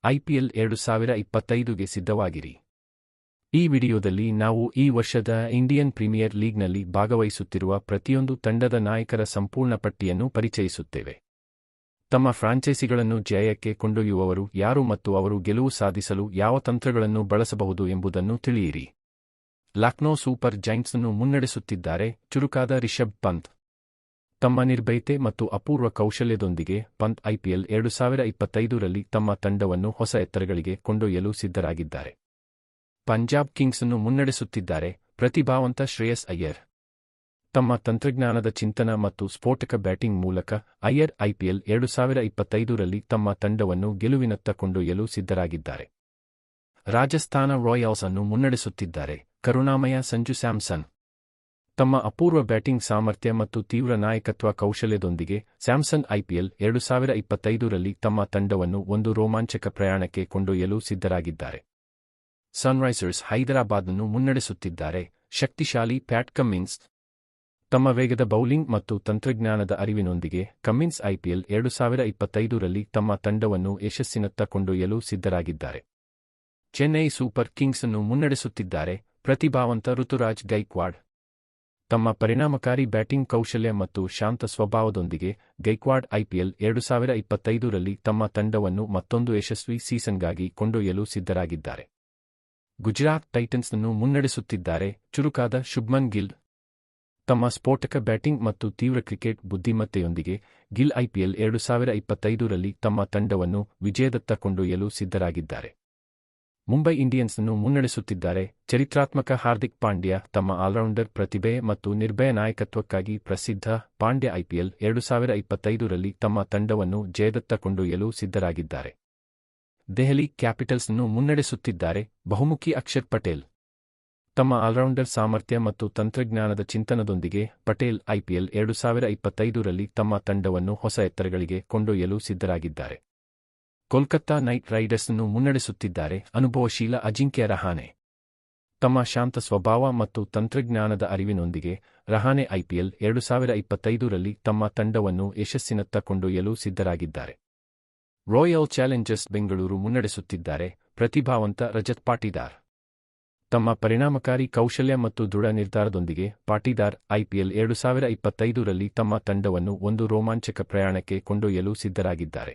IPL 2025ಗೆ ಸಿದ್ಧವಾಗಿರಿ. ಈ ವಿಡಿಯೋದಲ್ಲಿ ನಾವು ಈ ವರ್ಷದ ಇಂಡಿಯನ್ ಪ್ರೀಮಿಯರ್ ಲೀಗ್ನಲ್ಲಿ ಭಾಗವಹಿಸುತ್ತಿರುವ ಪ್ರತಿಯೊಂದು ತಂಡದ ನಾಯಕರ ಸಂಪೂರ್ಣ ಪಟ್ಟಿಯನ್ನು ಪರಿಚಯಿಸುತ್ತೇವೆ. ತಮ್ಮ ಫ್ರಾಂಚೈಸಿಗಳನ್ನು ಜಯಕ್ಕೆ ಕೊಂಡೊಯ್ಯುವವರು ಯಾರು ಮತ್ತು ಅವರು ಗೆಲುವು ಸಾಧಿಸಲು ಯಾವ ತಂತ್ರಗಳನ್ನು ಬಳಸಬಹುದು ಎಂಬುದನ್ನು ತಿಳಿಯಿರಿ. ಲಕ್ನೋ ಸೂಪರ್ ಜೈಂಟ್ಸ್ ಅನ್ನು ಮುನ್ನಡೆಸುತ್ತಿದ್ದಾರೆ ಚುರುಕಾದ ರಿಷಬ್ ಪಂತ್. ತಮ್ಮ ನಿರ್ಭಯತೆ ಮತ್ತು ಅಪೂರ್ವ ಕೌಶಲ್ಯದೊಂದಿಗೆ ಪಂತ್ IPL 2025ರಲ್ಲಿ ತಮ್ಮ ತಂಡವನ್ನು ಹೊಸ ಎತ್ತರಗಳಿಗೆ ಕೊಂಡೊಯ್ಯಲು ಸಿದ್ಧರಾಗಿದ್ದಾರೆ. ಪಂಜಾಬ್ ಕಿಂಗ್ಸ್ ಅನ್ನು ಮುನ್ನಡೆಸುತ್ತಿದ್ದಾರೆ ಪ್ರತಿಭಾವಂತ ಶ್ರೇಯಸ್ ಅಯ್ಯರ್. ತಮ್ಮ ತಂತ್ರಜ್ಞಾನದ ಚಿಂತನ ಮತ್ತು ಸ್ಫೋಟಕ ಬ್ಯಾಟಿಂಗ್ ಮೂಲಕ ಅಯ್ಯರ್ IPL 2025ರಲ್ಲಿ ತಮ್ಮ ತಂಡವನ್ನು ಗೆಲುವಿನತ್ತ ಕೊಂಡೊಯ್ಯಲು ಸಿದ್ಧರಾಗಿದ್ದಾರೆ. ರಾಜಸ್ಥಾನ ರಾಯಲ್ಸ್ ಅನ್ನು ಮುನ್ನಡೆಸುತ್ತಿದ್ದಾರೆ ಕರುಣಾಮಯ ಸಂಜು ಸ್ಯಾಮ್ಸನ್. ತಮ್ಮ ಅಪೂರ್ವ ಬ್ಯಾಟಿಂಗ್ ಸಾಮರ್ಥ್ಯ ಮತ್ತು ತೀವ್ರ ನಾಯಕತ್ವ ಕೌಶಲ್ಯದೊಂದಿಗೆ ಸ್ಯಾಮ್ಸನ್ IPL 2025ರಲ್ಲಿ ತಮ್ಮ ತಂಡವನ್ನು ಒಂದು ರೋಮಾಂಚಕ ಪ್ರಯಾಣಕ್ಕೆ ಕೊಂಡೊಯ್ಯಲು ಸಿದ್ಧರಾಗಿದ್ದಾರೆ. ಸನ್ರೈಸರ್ಸ್ ಹೈದರಾಬಾದ್ ಅನ್ನು ಮುನ್ನಡೆಸುತ್ತಿದ್ದಾರೆ ಶಕ್ತಿಶಾಲಿ ಪ್ಯಾಟ್ ಕಮ್ಮಿನ್ಸ್. ತಮ್ಮ ವೇಗದ ಬೌಲಿಂಗ್ ಮತ್ತು ತಂತ್ರಜ್ಞಾನದ ಅರಿವಿನೊಂದಿಗೆ ಕಮ್ಮಿನ್ಸ್ IPL 2025ರಲ್ಲಿ ತಮ್ಮ ತಂಡವನ್ನು ಯಶಸ್ಸಿನತ್ತ ಕೊಂಡೊಯ್ಯಲು ಸಿದ್ಧರಾಗಿದ್ದಾರೆ. ಚೆನ್ನೈ ಸೂಪರ್ ಕಿಂಗ್ಸ್ ಅನ್ನು ಮುನ್ನಡೆಸುತ್ತಿದ್ದಾರೆ ಪ್ರತಿಭಾವಂತ ಋತುರಾಜ್ ಗೈಕ್ವಾಡ್. ತಮ್ಮ ಪರಿಣಾಮಕಾರಿ ಬ್ಯಾಟಿಂಗ್ ಕೌಶಲ್ಯ ಮತ್ತು ಶಾಂತ ಸ್ವಭಾವದೊಂದಿಗೆ ಗೈಕ್ವಾಡ್ IPL 2025ರಲ್ಲಿ ತಮ್ಮ ತಂಡವನ್ನು ಮತ್ತೊಂದು ಯಶಸ್ವಿ ಸೀಸನ್ಗಾಗಿ ಕೊಂಡೊಯ್ಯಲು ಸಿದ್ಧರಾಗಿದ್ದಾರೆ. ಗುಜರಾತ್ ಟೈಟನ್ಸ್ ಅನ್ನು ಮುನ್ನಡೆಸುತ್ತಿದ್ದಾರೆ ಚುರುಕಾದ ಶುಭ್ಮನ್ ಗಿಲ್. ತಮ್ಮ ಸ್ಫೋಟಕ ಬ್ಯಾಟಿಂಗ್ ಮತ್ತು ತೀವ್ರ ಕ್ರಿಕೆಟ್ ಬುದ್ಧಿಮತ್ತೆಯೊಂದಿಗೆ ಗಿಲ್ IPL 2025ರಲ್ಲಿ ತಮ್ಮ ತಂಡವನ್ನು ವಿಜಯದತ್ತ ಕೊಂಡೊಯ್ಯಲು ಸಿದ್ಧರಾಗಿದ್ದಾರೆ. ಮುಂಬೈ ಇಂಡಿಯನ್ಸ್ ಅನ್ನು ಮುನ್ನಡೆಸುತ್ತಿದ್ದಾರೆ ಚರಿತ್ರಾತ್ಮಕ ಹಾರ್ದಿಕ್ ಪಾಂಡ್ಯ. ತಮ್ಮ ಆಲ್ರೌಂಡರ್ ಪ್ರತಿಭೆ ಮತ್ತು ನಿರ್ಭಯ ನಾಯಕತ್ವಕ್ಕಾಗಿ ಪ್ರಸಿದ್ಧ ಪಾಂಡ್ಯ IPL 2025ರಲ್ಲಿ ತಮ್ಮ ತಂಡವನ್ನು ಜಯದತ್ತ ಕೊಂಡೊಯ್ಯಲು ಸಿದ್ಧರಾಗಿದ್ದಾರೆ. ದೆಹಲಿ ಕ್ಯಾಪಿಟಲ್ಸ್ ಅನ್ನು ಮುನ್ನಡೆಸುತ್ತಿದ್ದಾರೆ ಬಹುಮುಖಿ ಅಕ್ಷರ್ ಪಟೇಲ್. ತಮ್ಮ ಆಲ್ರೌಂಡರ್ ಸಾಮರ್ಥ್ಯ ಮತ್ತು ತಂತ್ರಜ್ಞಾನದ ಚಿಂತನದೊಂದಿಗೆ ಪಟೇಲ್ IPL 2025ರಲ್ಲಿ ತಮ್ಮ ತಂಡವನ್ನು ಹೊಸ ಎತ್ತರಗಳಿಗೆ ಕೊಂಡೊಯ್ಯಲು ಸಿದ್ಧರಾಗಿದ್ದಾರೆ. ಕೋಲ್ಕತ್ತಾ ನೈಟ್ ರೈಡರ್ಸ್ ಅನ್ನು ಮುನ್ನಡೆಸುತ್ತಿದ್ದಾರೆ ಅನುಭವಶೀಲ ಅಜಿಂಕ್ಯ ರಹಾನೆ. ತಮ್ಮ ಶಾಂತ ಸ್ವಭಾವ ಮತ್ತು ತಂತ್ರಜ್ಞಾನದ ಅರಿವಿನೊಂದಿಗೆ ರಹಾನೆ IPL 2025ರಲ್ಲಿ ತಮ್ಮ ತಂಡವನ್ನು ಯಶಸ್ಸಿನತ್ತ ಕೊಂಡೊಯ್ಯಲು ಸಿದ್ಧರಾಗಿದ್ದಾರೆ. ರಾಯಲ್ ಚಾಲೆಂಜರ್ಸ್ ಬೆಂಗಳೂರು ಮುನ್ನಡೆಸುತ್ತಿದ್ದಾರೆ ಪ್ರತಿಭಾವಂತ ರಜತ್ ಪಾಟಿದಾರ್. ತಮ್ಮ ಪರಿಣಾಮಕಾರಿ ಕೌಶಲ್ಯ ಮತ್ತು ದೃಢ ನಿರ್ಧಾರದೊಂದಿಗೆ ಪಾಟಿದಾರ್ IPL 2025ರಲ್ಲಿ ತಮ್ಮ ತಂಡವನ್ನು ಒಂದು ರೋಮಾಂಚಕ ಪ್ರಯಾಣಕ್ಕೆ ಕೊಂಡೊಯ್ಯಲು ಸಿದ್ಧರಾಗಿದ್ದಾರೆ.